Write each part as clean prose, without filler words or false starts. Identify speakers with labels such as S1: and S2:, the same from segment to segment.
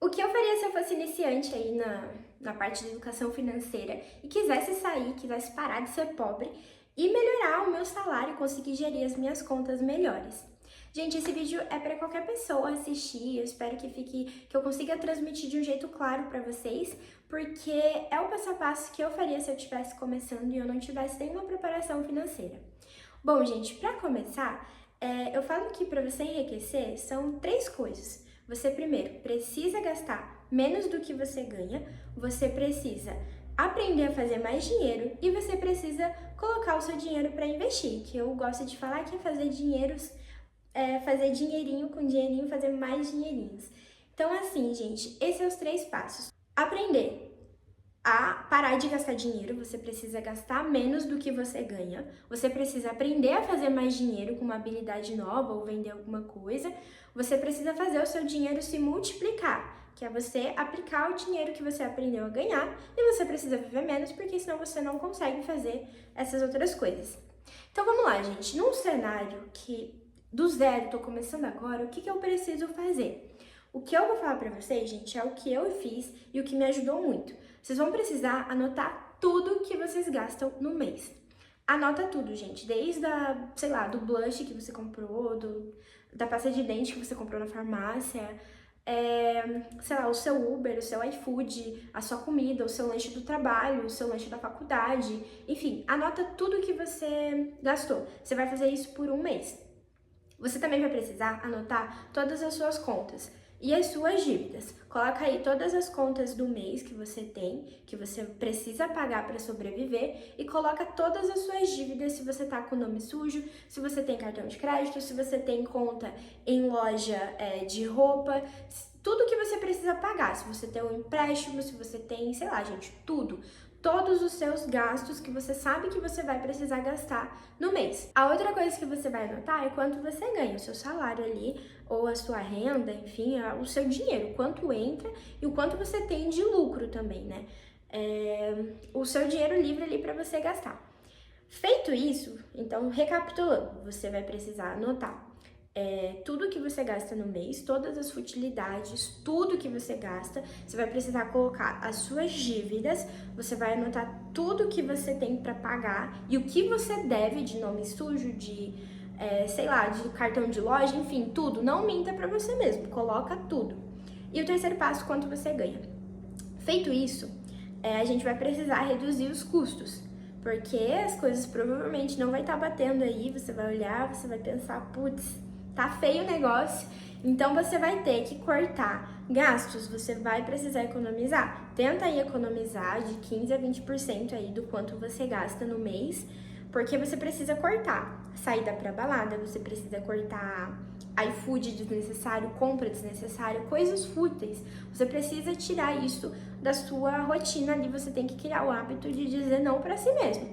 S1: O que eu faria se eu fosse iniciante aí na parte de educação financeira e quisesse sair, quisesse parar de ser pobre e melhorar o meu salário, conseguir gerir as minhas contas melhores? Gente, esse vídeo é para qualquer pessoa assistir, eu espero que eu consiga transmitir de um jeito claro para vocês, porque é o passo a passo que eu faria se eu estivesse começando e eu não tivesse nenhuma preparação financeira. Bom, gente, para começar, eu falo que para você enriquecer são 3 coisas. Você primeiro precisa gastar menos do que você ganha, você precisa aprender a fazer mais dinheiro e você precisa colocar o seu dinheiro para investir, que eu gosto de falar que é fazer fazer dinheirinho com dinheirinho, fazer mais dinheirinhos. Então, assim, gente, esses são os 3 passos. Aprender a parar de gastar dinheiro, você precisa gastar menos do que você ganha, você precisa aprender a fazer mais dinheiro com uma habilidade nova ou vender alguma coisa, você precisa fazer o seu dinheiro se multiplicar, que é você aplicar o dinheiro que você aprendeu a ganhar e você precisa viver menos, porque senão você não consegue fazer essas outras coisas. Então vamos lá, gente, num cenário que do zero, tô começando agora, o que eu preciso fazer? O que eu vou falar pra vocês, gente, é o que eu fiz e o que me ajudou muito. Vocês vão precisar anotar tudo que vocês gastam no mês. Anota tudo, gente, desde sei lá, do blush que você comprou, da pasta de dente que você comprou na farmácia, sei lá, o seu Uber, o seu iFood, a sua comida, o seu lanche do trabalho, o seu lanche da faculdade, enfim, anota tudo que você gastou. Você vai fazer isso por um mês. Você também vai precisar anotar todas as suas contas e as suas dívidas. Coloca aí todas as contas do mês que você tem, que você precisa pagar para sobreviver, e coloca todas as suas dívidas, se você tá com o nome sujo, se você tem cartão de crédito, se você tem conta em loja de roupa, tudo que você precisa pagar, se você tem um empréstimo, se você tem, sei lá, gente, tudo. Todos os seus gastos que você sabe que você vai precisar gastar no mês. A outra coisa que você vai anotar é quanto você ganha, o seu salário ali, ou a sua renda, enfim, o seu dinheiro, quanto entra e o quanto você tem de lucro também, né? O seu dinheiro livre ali para você gastar. Feito isso, então, recapitulando, você vai precisar anotar tudo que você gasta no mês, todas as futilidades, tudo que você gasta, você vai precisar colocar as suas dívidas, você vai anotar tudo que você tem para pagar e o que você deve de nome sujo, sei lá, de cartão de loja, enfim, tudo. Não minta para você mesmo, coloca tudo. E o terceiro passo, quanto você ganha. Feito isso, a gente vai precisar reduzir os custos, porque as coisas provavelmente não vai estar batendo aí, você vai olhar, você vai pensar, putz, tá feio o negócio, então você vai ter que cortar gastos, você vai precisar economizar. Tenta aí economizar de 15 a 20% aí do quanto você gasta no mês, porque você precisa cortar saída pra balada, você precisa cortar iFood desnecessário, compra desnecessária, coisas fúteis. Você precisa tirar isso da sua rotina ali, você tem que criar o hábito de dizer não pra si mesmo.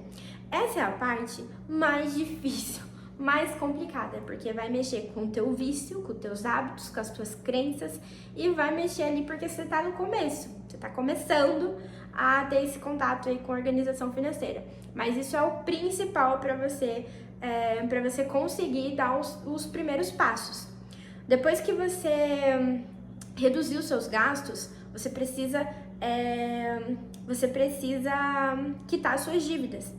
S1: Essa é a parte mais difícil, mais complicada, porque vai mexer com o teu vício, com os teus hábitos, com as tuas crenças e vai mexer ali porque você tá no começo, você tá começando a ter esse contato aí com a organização financeira. Mas isso é o principal para você conseguir dar os primeiros passos. Depois que você reduzir os seus gastos, você precisa quitar as suas dívidas.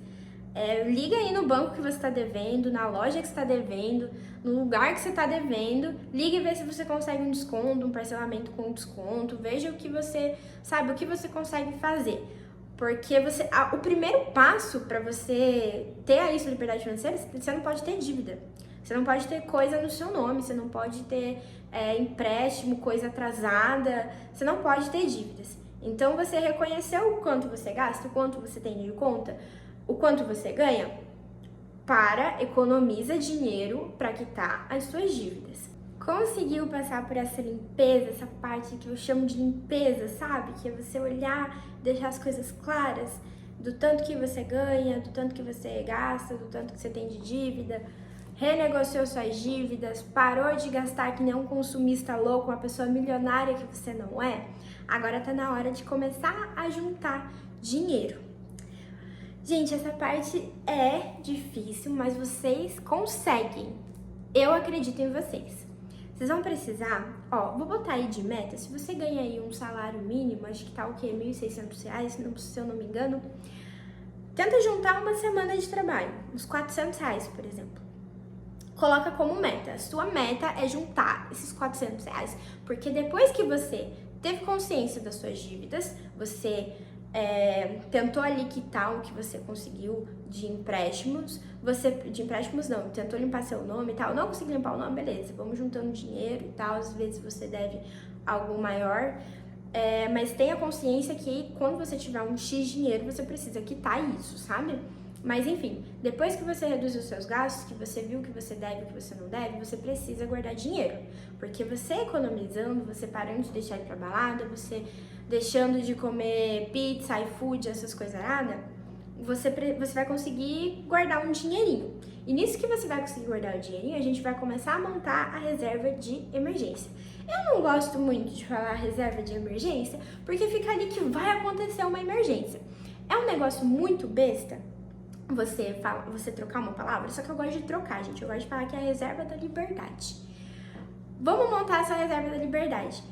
S1: Liga aí no banco que você está devendo, na loja que você está devendo, no lugar que você está devendo, liga e vê se você consegue um desconto, um parcelamento com desconto, veja o que você sabe, o que você consegue fazer. Porque o primeiro passo para você ter a sua liberdade financeira, você não pode ter dívida. Você não pode ter coisa no seu nome, você não pode ter empréstimo, coisa atrasada, você não pode ter dívidas. Então você reconheceu o quanto você gasta, o quanto você tem em conta, o quanto você ganha, economiza dinheiro para quitar as suas dívidas. Conseguiu passar por essa limpeza, essa parte que eu chamo de limpeza, sabe? Que é você olhar, deixar as coisas claras, do tanto que você ganha, do tanto que você gasta, do tanto que você tem de dívida, renegociou suas dívidas, parou de gastar que nem um consumista louco, uma pessoa milionária que você não é. Agora tá na hora de começar a juntar dinheiro. Gente, essa parte é difícil, mas vocês conseguem. Eu acredito em vocês. Vocês vão precisar, ó, vou botar aí de meta, se você ganha aí um salário mínimo, acho que tá o quê? R$ 1.600, se eu não me engano, tenta juntar uma semana de trabalho, uns R$ 400, por exemplo. Coloca como meta. A sua meta é juntar esses R$ 400, porque depois que você teve consciência das suas dívidas, você tentou ali quitar o que você conseguiu de empréstimos, tentou limpar seu nome e tal, não conseguiu limpar o nome, beleza, vamos juntando dinheiro e tal, às vezes você deve algo maior, mas tenha consciência que quando você tiver um X dinheiro, você precisa quitar isso, sabe? Mas enfim, depois que você reduziu os seus gastos, que você viu o que você deve e o que você não deve, você precisa guardar dinheiro. Porque você economizando, você parando de deixar ir pra balada, você deixando de comer pizza, iFood, essas coisas nada, você vai conseguir guardar um dinheirinho. E nisso que você vai conseguir guardar o dinheirinho, a gente vai começar a montar a reserva de emergência. Eu não gosto muito de falar reserva de emergência, porque fica ali que vai acontecer uma emergência. É um negócio muito besta, você trocar uma palavra, só que eu gosto de trocar, gente. Eu gosto de falar que é a reserva da liberdade. Vamos montar essa reserva da liberdade.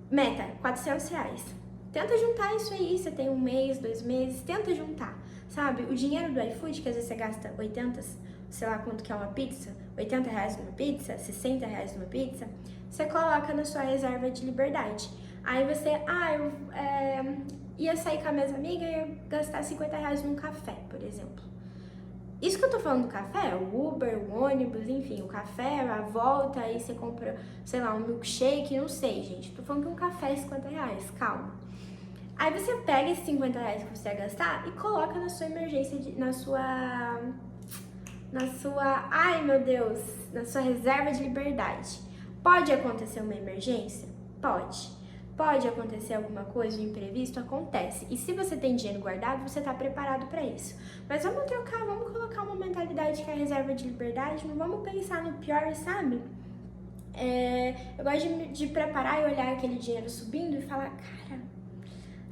S1: Meta, R$ 400. Tenta juntar isso aí, você tem 1 mês, 2 meses, tenta juntar, sabe? O dinheiro do iFood, que às vezes você gasta 80, sei lá quanto que é uma pizza, R$ 80 numa pizza, R$ 60 numa pizza, você coloca na sua reserva de liberdade. Aí você, eu ia sair com a minha amiga e ia gastar R$ 50 num café, por exemplo. Isso que eu tô falando do café, o Uber, o ônibus, enfim, o café, a volta, aí você compra, sei lá, um milkshake, não sei, gente. Tô falando que um café é R$ 50, calma. Aí você pega esses R$ 50 que você ia gastar e coloca na sua emergência, na sua, ai meu Deus, na sua reserva de liberdade. Pode acontecer uma emergência? Pode. Pode acontecer alguma coisa, um imprevisto? Acontece. E se você tem dinheiro guardado, você tá preparado para isso. Mas vamos trocar, vamos colocar uma mentalidade que é a reserva de liberdade, não vamos pensar no pior, sabe? Eu gosto de preparar e olhar aquele dinheiro subindo e falar, cara,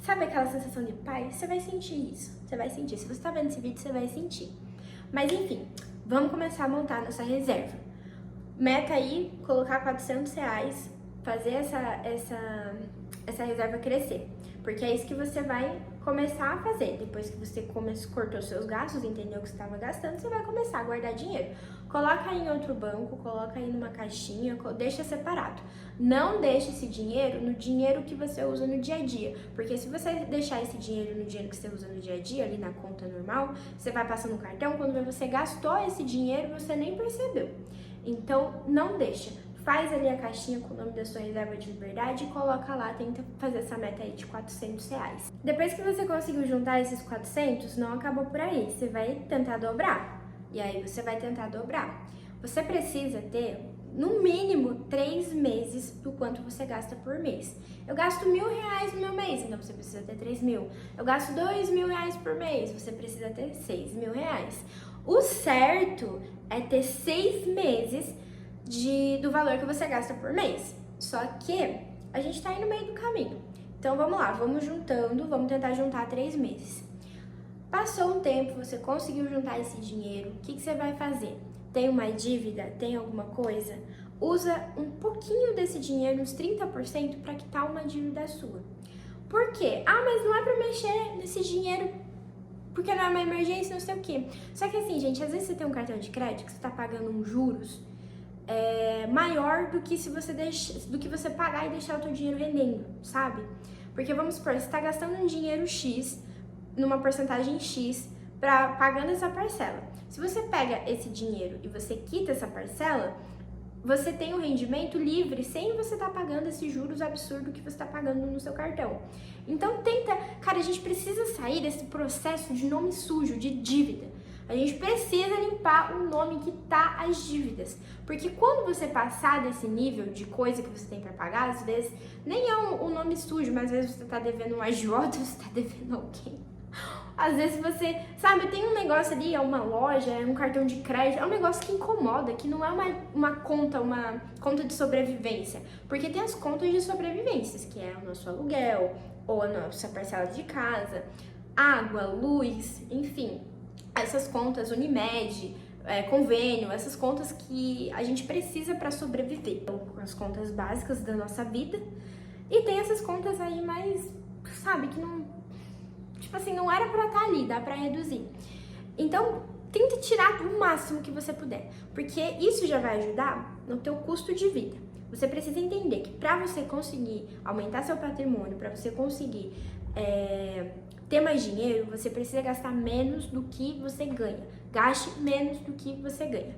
S1: sabe aquela sensação de paz? Você vai sentir isso, você vai sentir. Se você tá vendo esse vídeo, você vai sentir. Mas enfim, vamos começar a montar nossa reserva. Meta aí, colocar R$ 400, fazer essa reserva crescer. Porque é isso que você vai começar a fazer. Depois que você cortou seus gastos, entendeu o que você estava gastando, você vai começar a guardar dinheiro. Coloca aí em outro banco, coloca aí numa caixinha, deixa separado. Não deixe esse dinheiro no dinheiro que você usa no dia a dia. Porque se você deixar esse dinheiro no dinheiro que você usa no dia a dia, ali na conta normal, você vai passando o cartão, quando você gastou esse dinheiro, você nem percebeu. Então, não deixa. Faz ali a caixinha com o nome da sua reserva de liberdade e coloca lá, tenta fazer essa meta aí de R$ 400. Depois que você conseguiu juntar esses 400, não acabou por aí, você vai tentar dobrar. E aí você vai tentar dobrar. Você precisa ter, no mínimo, 3 meses do quanto você gasta por mês. Eu gasto R$ 1.000 no meu mês, então você precisa ter 3.000. Eu gasto R$ 2.000 por mês, você precisa ter R$ 6.000. O certo é ter 6 meses do valor que você gasta por mês. Só que a gente tá aí no meio do caminho. Então vamos lá, vamos juntando, vamos tentar juntar 3 meses. Passou um tempo, você conseguiu juntar esse dinheiro, o que você vai fazer? Tem uma dívida? Tem alguma coisa? Usa um pouquinho desse dinheiro, uns 30%, para quitar uma dívida sua. Por quê? Mas não é pra mexer nesse dinheiro porque não é uma emergência, não sei o quê. Só que assim, gente, às vezes você tem um cartão de crédito que você tá pagando uns juros maior do que do que você pagar e deixar o teu dinheiro rendendo, sabe? Porque vamos supor, você está gastando um dinheiro X, numa porcentagem X, pagando essa parcela. Se você pega esse dinheiro e você quita essa parcela, você tem um rendimento livre sem você estar pagando esses juros absurdos que você está pagando no seu cartão. Então cara, a gente precisa sair desse processo de nome sujo, de dívida. A gente precisa limpar o nome que tá as dívidas. Porque quando você passar desse nível de coisa que você tem para pagar, às vezes nem é um nome sujo, mas às vezes você tá devendo um agiota, você tá devendo alguém. Às vezes você, sabe, tem um negócio ali, é uma loja, é um cartão de crédito, é um negócio que incomoda, que não é uma conta de sobrevivência. Porque tem as contas de sobrevivências, que é o nosso aluguel, ou a nossa parcela de casa, água, luz, enfim. Essas contas, Unimed, convênio, essas contas que a gente precisa para sobreviver. Então, as contas básicas da nossa vida. E tem essas contas aí mais, sabe, que não, tipo assim, não era pra estar ali, dá pra reduzir. Então, tente tirar o máximo que você puder, porque isso já vai ajudar no teu custo de vida. Você precisa entender que pra você conseguir aumentar seu patrimônio, pra você conseguir ter mais dinheiro, você precisa gastar menos do que você ganha. Gaste menos do que você ganha.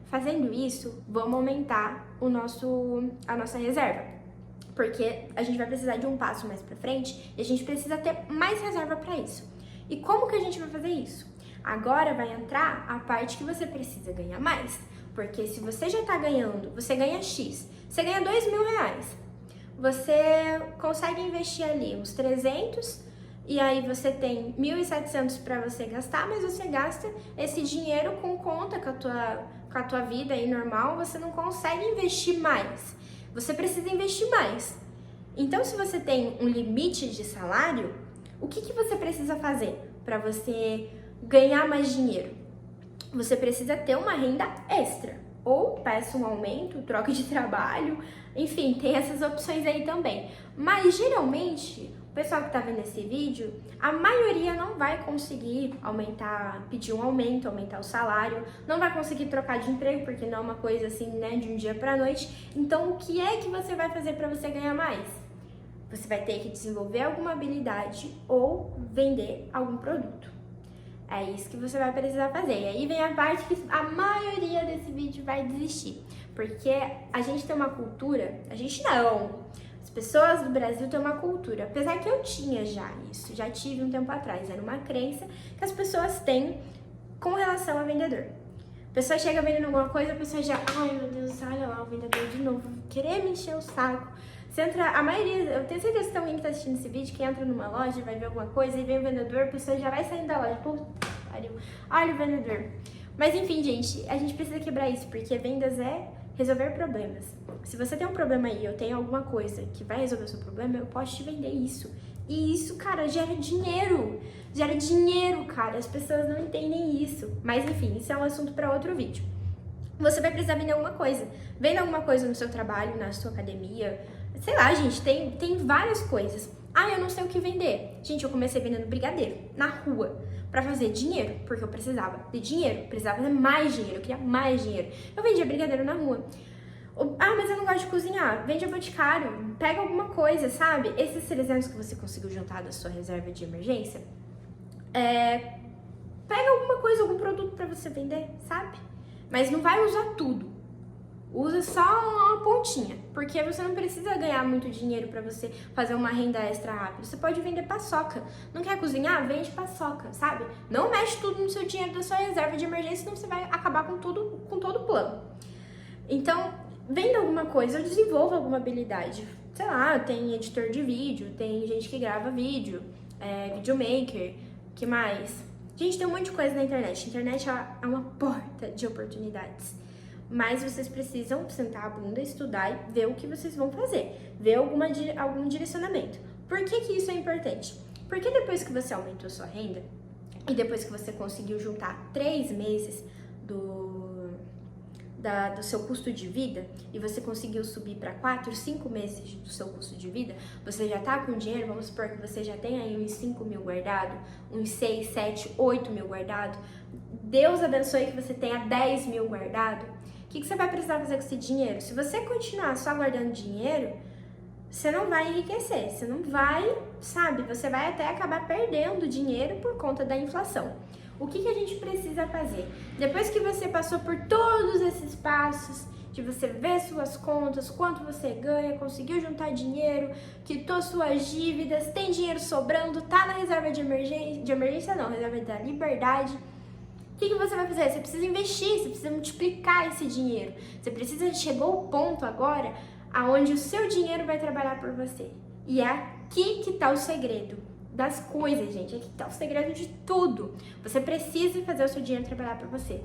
S1: Fazendo isso, vamos aumentar a nossa reserva. Porque a gente vai precisar de um passo mais pra frente e a gente precisa ter mais reserva pra isso. E como que a gente vai fazer isso? Agora vai entrar a parte que você precisa ganhar mais. Porque se você já tá ganhando, você ganha X, você ganha R$2.000, você consegue investir ali uns 300 e aí você tem 1.700 para você gastar, mas você gasta esse dinheiro com conta com a tua vida aí normal, você não consegue investir mais. Você precisa investir mais. Então, se você tem um limite de salário, o que você precisa fazer para você ganhar mais dinheiro? Você precisa ter uma renda extra. Ou peça um aumento, troca de trabalho, enfim, tem essas opções aí também. Mas, geralmente, o pessoal que tá vendo esse vídeo, a maioria não vai conseguir pedir um aumento, aumentar o salário, não vai conseguir trocar de emprego, porque não é uma coisa assim, né, de um dia pra noite. Então, o que é que você vai fazer pra você ganhar mais? Você vai ter que desenvolver alguma habilidade ou vender algum produto. É isso que você vai precisar fazer. E aí vem a parte que a maioria desse vídeo vai desistir. Porque a gente tem uma cultura, a gente não... As pessoas do Brasil têm uma cultura, apesar que eu tinha já isso, já tive um tempo atrás, era uma crença que as pessoas têm com relação a vendedor. A pessoa chega vendendo alguma coisa, a pessoa já, ai meu Deus, olha lá o vendedor de novo, querer me encher o saco. Você entra, a maioria, eu tenho certeza que tem alguém que tá assistindo esse vídeo, que entra numa loja, vai ver alguma coisa e vem o vendedor, a pessoa já vai saindo da loja, puta pariu, olha o vendedor. Mas enfim, gente, a gente precisa quebrar isso, porque vendas é resolver problemas. Se você tem um problema aí, eu tenho alguma coisa que vai resolver o seu problema, eu posso te vender isso. E isso, cara, gera dinheiro. Gera dinheiro, cara. As pessoas não entendem isso. Mas enfim, isso é um assunto para outro vídeo. Você vai precisar vender alguma coisa. Venda alguma coisa no seu trabalho, na sua academia. Sei lá, gente, tem várias coisas. Ah, eu não sei o que vender. Gente, eu comecei vendendo brigadeiro na rua pra fazer dinheiro, porque eu precisava de dinheiro, precisava fazer mais dinheiro, eu queria mais dinheiro. Eu vendia brigadeiro na rua. Ah, mas eu não gosto de cozinhar. Vende a Boticário, pega alguma coisa, sabe? Esses 300 que você conseguiu juntar da sua reserva de emergência, pega alguma coisa, algum produto pra você vender, sabe? Mas não vai usar tudo. Usa só uma pontinha, porque você não precisa ganhar muito dinheiro pra você fazer uma renda extra rápida. Você pode vender paçoca. Não quer cozinhar? Vende paçoca, sabe? Não mexe tudo no seu dinheiro da sua reserva de emergência, senão você vai acabar com todo o plano. Então, venda alguma coisa, ou desenvolva alguma habilidade. Sei lá, tem editor de vídeo, tem gente que grava vídeo, videomaker, que mais? Gente, tem um monte de coisa na internet. A internet é uma porta de oportunidades. Mas vocês precisam sentar a bunda, estudar e ver o que vocês vão fazer. Ver algum direcionamento. Por que isso é importante? Porque depois que você aumentou sua renda, e depois que você conseguiu juntar 3 meses do seu custo de vida, e você conseguiu subir para 4, 5 meses do seu custo de vida, você já tá com dinheiro, vamos supor que você já tem aí uns 5 mil guardado, uns 6, 7, 8 mil guardado, Deus abençoe que você tenha 10 mil guardado. O que você vai precisar fazer com esse dinheiro? Se você continuar só guardando dinheiro, você não vai enriquecer, você não vai, sabe? Você vai até acabar perdendo dinheiro por conta da inflação. O que a gente precisa fazer? Depois que você passou por todos esses passos, de você ver suas contas, quanto você ganha, conseguiu juntar dinheiro, quitou suas dívidas, tem dinheiro sobrando, tá na reserva de emergência não, reserva da liberdade. O que você vai fazer? Você precisa investir, você precisa multiplicar esse dinheiro. Chegou o ponto agora aonde o seu dinheiro vai trabalhar por você. E é aqui que tá o segredo das coisas, gente. Aqui tá o segredo de tudo. Você precisa fazer o seu dinheiro trabalhar por você.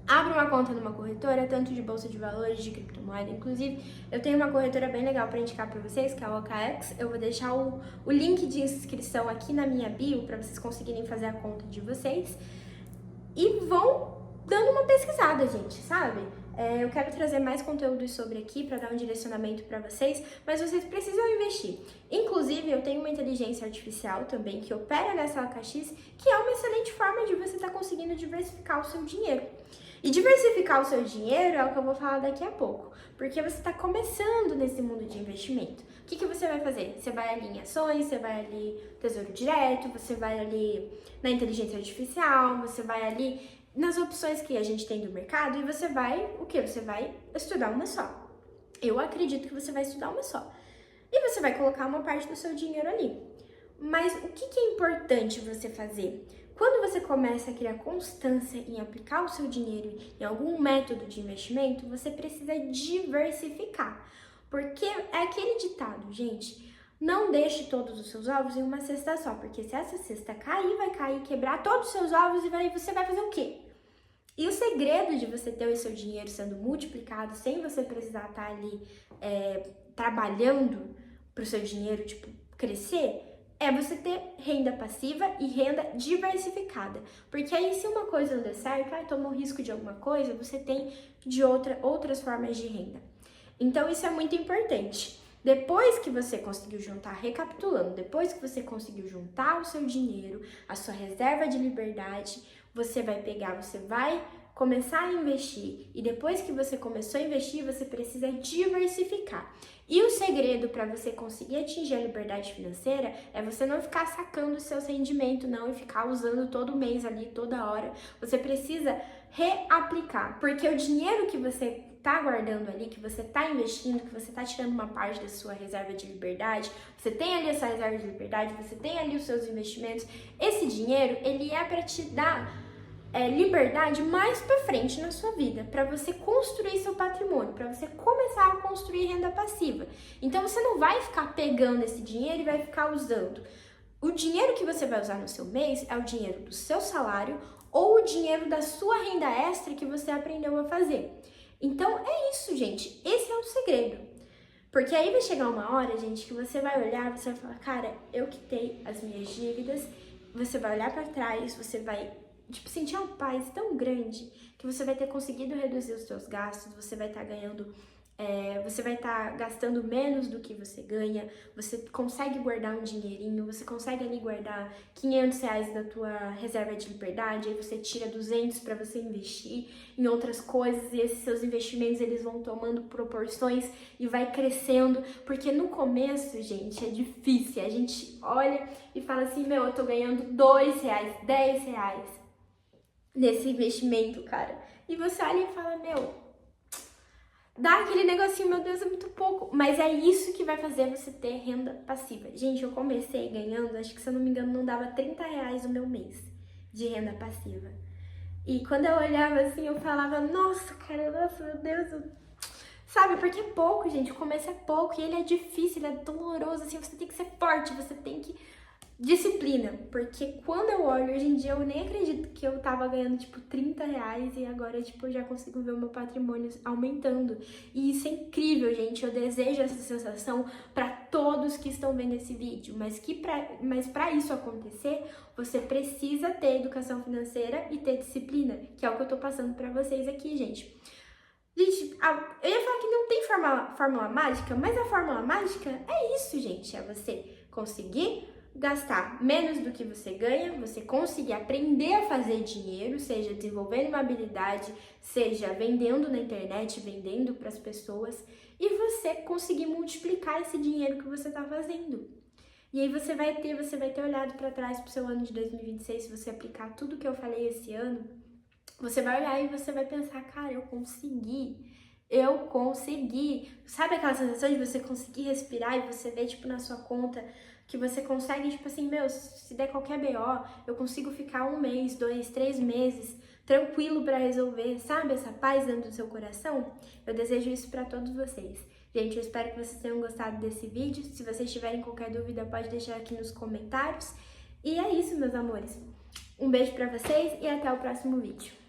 S1: Abra uma conta numa corretora, tanto de bolsa de valores, de criptomoeda. Inclusive, eu tenho uma corretora bem legal para indicar para vocês, que é a OKX. Eu vou deixar o link de inscrição aqui na minha bio para vocês conseguirem fazer a conta de vocês. E vão dando uma pesquisada, gente, sabe? Eu quero trazer mais conteúdos sobre aqui para dar um direcionamento para vocês, mas vocês precisam investir. Inclusive, eu tenho uma inteligência artificial também que opera nessa OKX, que é uma excelente forma de você estar conseguindo diversificar o seu dinheiro. E diversificar o seu dinheiro é o que eu vou falar daqui a pouco, porque você está começando nesse mundo de investimento. O que você vai fazer? Você vai ali em ações, você vai ali no Tesouro Direto, você vai ali na inteligência artificial, você vai ali nas opções que a gente tem do mercado e você vai, o que? Você vai estudar uma só. Eu acredito que você vai estudar uma só. E você vai colocar uma parte do seu dinheiro ali. Mas o que é importante você fazer? Quando você começa a criar constância em aplicar o seu dinheiro em algum método de investimento, você precisa diversificar. Porque é aquele ditado, gente, não deixe todos os seus ovos em uma cesta só, porque se essa cesta cair, vai cair, quebrar todos os seus ovos e você vai fazer o quê? E o segredo de você ter o seu dinheiro sendo multiplicado sem você precisar estar ali trabalhando para o seu dinheiro, tipo, crescer, é você ter renda passiva e renda diversificada. Porque aí se uma coisa não der certo, tomou risco de alguma coisa, você tem de outras formas de renda. Então isso é muito importante. Depois que você conseguiu juntar, recapitulando, depois que você conseguiu juntar o seu dinheiro, a sua reserva de liberdade, você vai pegar, você vai começar a investir. E depois que você começou a investir, você precisa diversificar. E o segredo para você conseguir atingir a liberdade financeira é você não ficar sacando os seus rendimentos, não, e ficar usando todo mês ali, toda hora. Você precisa reaplicar, porque o dinheiro que você tá guardando ali, que você tá investindo, que você tá tirando uma parte da sua reserva de liberdade, você tem ali essa reserva de liberdade, você tem ali os seus investimentos, esse dinheiro, ele é para te dar liberdade mais para frente na sua vida, para você construir seu patrimônio, para você começar a construir renda passiva. Então você não vai ficar pegando esse dinheiro e vai ficar usando. O dinheiro que você vai usar no seu mês é o dinheiro do seu salário ou o dinheiro da sua renda extra que você aprendeu a fazer. Então é isso, gente. Esse é o segredo. Porque aí vai chegar uma hora, gente, que você vai olhar, você vai falar, cara, eu quitei as minhas dívidas. Você vai olhar para trás, você vai sentir uma paz tão grande que você vai ter conseguido reduzir os seus gastos, você vai estar ganhando, você vai estar gastando menos do que você ganha, você consegue guardar um dinheirinho, você consegue ali guardar R$500 da tua reserva de liberdade, aí você tira 200 para você investir em outras coisas e esses seus investimentos eles vão tomando proporções e vai crescendo, porque no começo, gente, é difícil, a gente olha e fala assim, meu, eu tô ganhando R$2, R$10 nesse investimento, cara. E você olha e fala, meu, dá aquele negocinho, meu Deus, é muito pouco. Mas é isso que vai fazer você ter renda passiva. Gente, eu comecei ganhando, acho que se eu não me engano, não dava R$30 no meu mês de renda passiva. E quando eu olhava assim, eu falava, nossa, cara, nossa, meu Deus, sabe, porque é pouco, gente, o começo é pouco e ele é difícil, ele é doloroso, assim, você tem que ser forte, você tem que disciplina, porque quando eu olho, hoje em dia, eu nem acredito que eu tava ganhando, tipo, R$30 e agora, tipo, eu já consigo ver o meu patrimônio aumentando. E isso é incrível, gente, eu desejo essa sensação para todos que estão vendo esse vídeo, mas para isso acontecer, você precisa ter educação financeira e ter disciplina, que é o que eu tô passando para vocês aqui, gente. Gente, eu ia falar que não tem fórmula mágica, mas a fórmula mágica é isso, gente, é você conseguir gastar menos do que você ganha, você conseguir aprender a fazer dinheiro, seja desenvolvendo uma habilidade, seja vendendo na internet, vendendo para as pessoas, e você conseguir multiplicar esse dinheiro que você está fazendo. E aí você vai ter olhado para trás para o seu ano de 2026, se você aplicar tudo que eu falei esse ano, você vai olhar e você vai pensar, cara, eu consegui. Sabe aquela sensação de você conseguir respirar e você ver, tipo, na sua conta que você consegue, tipo assim, meu, se der qualquer BO, eu consigo ficar 1 mês, 2, 3 meses tranquilo pra resolver, sabe? Essa paz dentro do seu coração. Eu desejo isso pra todos vocês. Gente, eu espero que vocês tenham gostado desse vídeo. Se vocês tiverem qualquer dúvida, pode deixar aqui nos comentários. E é isso, meus amores. Um beijo pra vocês e até o próximo vídeo.